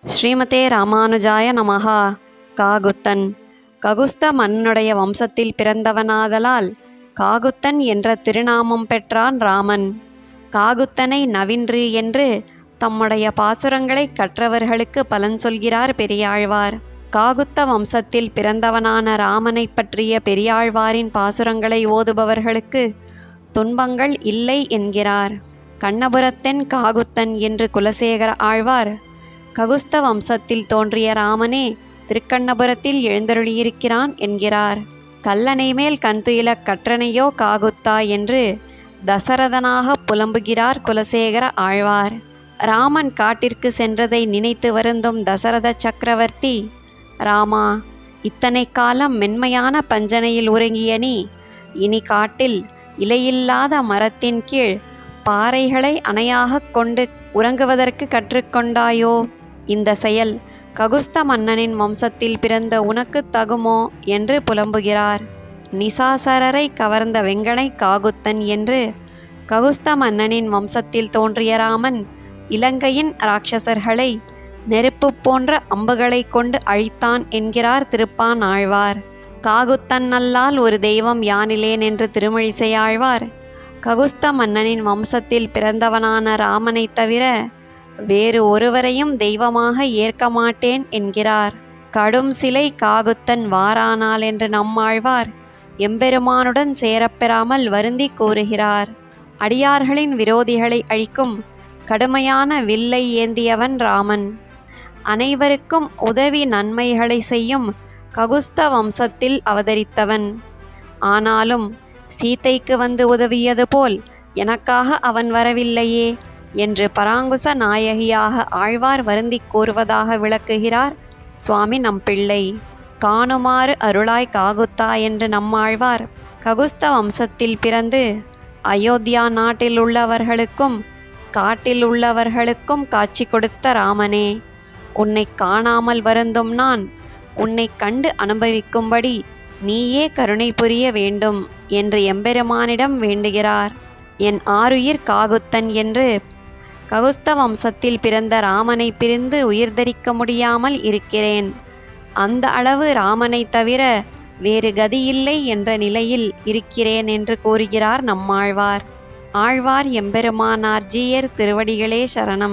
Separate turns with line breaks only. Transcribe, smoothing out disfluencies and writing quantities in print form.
ஸ்ரீமதே ராமானுஜாய நமஹா. காகுத்தன் ககுஸ்த மன்னனுடைய வம்சத்தில் பிறந்தவனாதலால் காகுத்தன் என்ற திருநாமம் பெற்றான் ராமன். காகுத்தனை நவின்று என்று தம்முடைய பாசுரங்களை கற்றவர்களுக்கு பலன் சொல்கிறார் பெரியாழ்வார். காகுத்த வம்சத்தில் பிறந்தவனான ராமனை பற்றிய பெரியாழ்வாரின் பாசுரங்களை ஓதுபவர்களுக்கு துன்பங்கள் இல்லை என்கிறார். கண்ணபுரத்தென் காகுத்தன் என்று குலசேகர ஆழ்வார் ககுஸ்த வம்சத்தில் தோன்றிய ராமனே திருக்கண்ணபுரத்தில் எழுந்தருளியிருக்கிறான் என்கிறார். கல்லணை மேல் கண்துயிலக் கற்றனையோ காகுத்தா என்று தசரதனாக புலம்புகிறார் குலசேகர ஆழ்வார். ராமன் காட்டிற்கு சென்றதை நினைத்து வருந்தும் தசரத சக்கரவர்த்தி, ராமா, இத்தனை காலம் மென்மையான பஞ்சனையில் உறங்கிய நீ இனி காட்டில் இலையில்லாத மரத்தின் கீழ் பாறைகளை அணையாகக் கொண்டு உறங்குவதற்கு கற்றுக்கொண்டாயோ? இந்த செயல் ககுஸ்த மன்னனின் வம்சத்தில் பிறந்த உனக்கு தகுமோ என்று புலம்புகிறார். நிசாசரரை கவர்ந்த வெங்கனை காகுத்தன் என்று ககுஸ்த மன்னனின் வம்சத்தில் தோன்றிய ராமன் இலங்கையின் இராட்சசர்களை நெருப்பு போன்ற அம்புகளை கொண்டு அழித்தான் என்கிறார் திருப்பான் ஆழ்வார். காகுத்தன் அல்லால் ஒரு தெய்வம் யானிலேன் என்று திருமழிசையாழ்வார் ககுஸ்த மன்னனின் வம்சத்தில் பிறந்தவனான ராமனை தவிர வேறு ஒருவரையும் தெய்வமாக ஏற்க மாட்டேன் என்கிறார். கடும் சிலை காகுத்தன் வாரானால் என்று நம்மாழ்வார் எம்பெருமானுடன் சேரப்பெறாமல் வருந்தி கூறுகிறார். அடியார்களின் விரோதிகளை அழிக்கும் கடுமையான வில்லை ஏந்தியவன் ராமன். அனைவருக்கும் உதவி நன்மைகளை செய்யும் ககுஸ்த வம்சத்தில் அவதரித்தவன். ஆனாலும் சீதைக்கு வந்து உதவியது போல் எனக்காக அவன் வரவில்லையே என்று பராங்குச நாயகியாக ஆழ்வார் வருந்தி கூறுவதாக விளக்குகிறார் சுவாமி நம்பிள்ளை. காணுமாறு அருளாய் காகுத்தா என்று நம்மாழ்வார் ககுஸ்த வம்சத்தில் பிறந்து அயோத்தியா நாட்டில் உள்ளவர்களுக்கும் காட்டில் உள்ளவர்களுக்கும் காட்சி கொடுத்த ராமனே, உன்னை காணாமல் வருந்தும் நான் உன்னை கண்டு அனுபவிக்கும்படி நீயே கருணை புரிய வேண்டும் என்று எம்பெருமானிடம் வேண்டுகிறார். என் ஆருயிர் காகுத்தன் என்று ககுஸ்த வம்சத்தில் பிறந்த ராமனை பிரிந்து உயிர் தரிக்க முடியாமல் இருக்கிறேன். அந்த அளவு ராமனை தவிர வேறு கதியில்லை என்ற நிலையில் இருக்கிறேன் என்று கூறுகிறார் நம்மாழ்வார். ஆழ்வார் எம்பெருமானார் ஜீயர் திருவடிகளே சரணம்.